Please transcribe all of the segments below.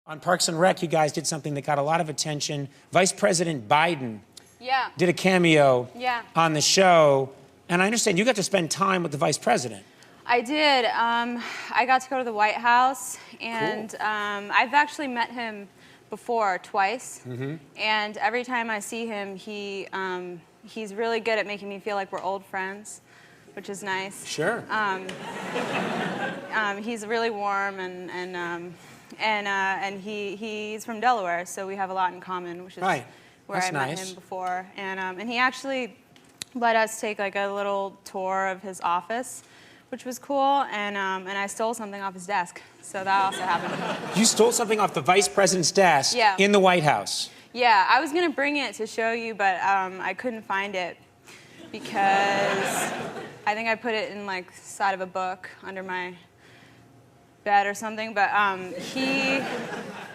On Parks and Rec, you guys did something that got a lot of attention. Vice President Biden did a cameo on the show. And I understand you got to spend time with the Vice President. I did. I got to go to the White House, and cool. I've actually met him before, twice. And every time I see him, he's really good at making me feel like we're old friends, which is nice. Sure. He's really warm, and he's from Delaware, so we have a lot in common, which is where I met him before. And he actually let us take like a little tour of his office, which was cool, and I stole something off his desk, so that also happened. You stole something off the Vice President's desk in the White House? Yeah, I was gonna bring it to show you, but I couldn't find it because I think I put it in like side of a book under my bed or something, but he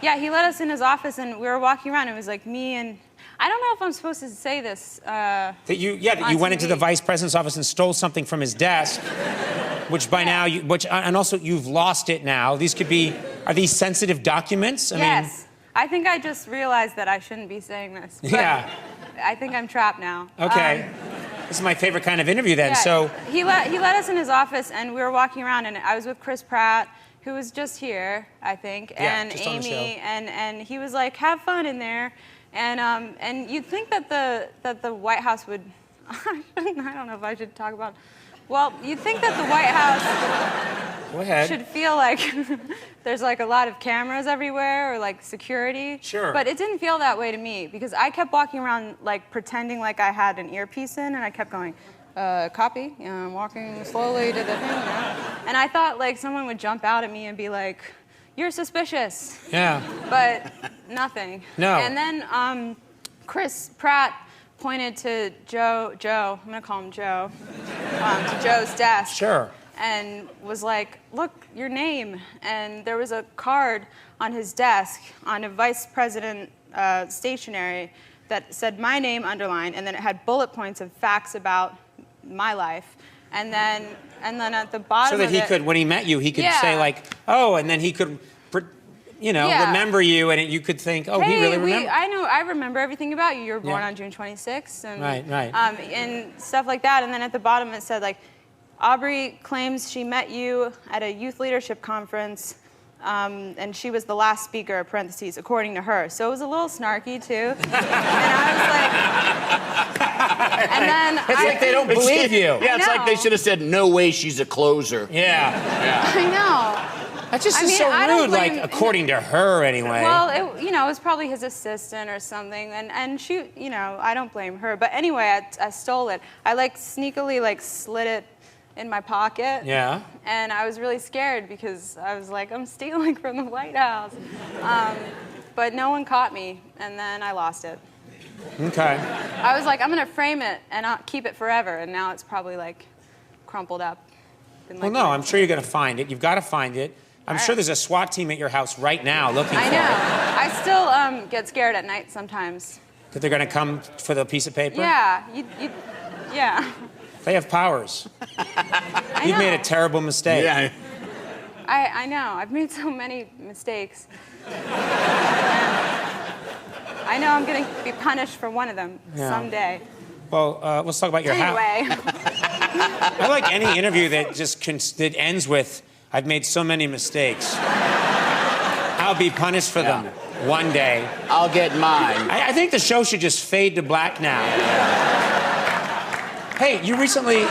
let us in his office, and we were walking around. It was like me and I don't know if I'm supposed to say this. That you went into the Vice President's office and stole something from his desk, which by now and also you've lost it now. These could be, are these sensitive documents? Yes. I think I just realized that I shouldn't be saying this. But I think I'm trapped now. Okay. This is my favorite kind of interview then. So he let us in his office, and we were walking around, and I was with Chris Pratt, who was just here, I think, and Amy, and he was like, "Have fun in there," and you'd think that the White House would. I don't know if I should talk about. Well, you'd think that the White House should feel like there's like a lot of cameras everywhere or like security. Sure. But it didn't feel that way to me because I kept walking around like pretending like I had an earpiece in, and I kept going, copy, I'm walking slowly to the thing now. And I thought like someone would jump out at me and be like, "You're suspicious." Yeah. But nothing. No. And then Chris Pratt pointed to Joe, I'm gonna call him Joe, to Joe's desk. Sure. And was like, "Look, your name." And there was a card on his desk on a vice president stationery that said my name underlined, and then it had bullet points of facts about my life. And then at the bottom so that he could, when he met you, he could say like, "Oh," and then he could, remember you, and you could think, "Oh, hey, he really remembers." I remember everything about you. You were born on June 26th, and right. And stuff like that. And then at the bottom it said like, "Aubrey claims she met you at a youth leadership conference, and she was the last speaker, parentheses, according to her." So it was a little snarky too. And I was like, and then it's like they don't believe you. Yeah, it's like they should have said, "No way, she's a closer." Yeah. I know. That just is so rude, like, according to her, anyway. Well, it was probably his assistant or something, and she, I don't blame her. But anyway, I stole it. I, sneakily, slid it in my pocket. Yeah. And I was really scared because I was like, I'm stealing from the White House. But no one caught me, and then I lost it. Okay. I was like, I'm going to frame it, and I'll keep it forever, and now it's probably, crumpled up. Well, no, I'm sure you're going to find it. You've got to find it. I'm sure there's a SWAT team at your house right now looking for it. I know. I still get scared at night sometimes. That they're going to come for the piece of paper? Yeah. Yeah. They have powers. You've made a terrible mistake. Yeah. I know. I've made so many mistakes. I know I'm going to be punished for one of them someday. Well, let's talk about your house. Anyway. I like any interview that that ends with, "I've made so many mistakes. I'll be punished for them one day. I'll get mine." I think the show should just fade to black now. Hey, you recently...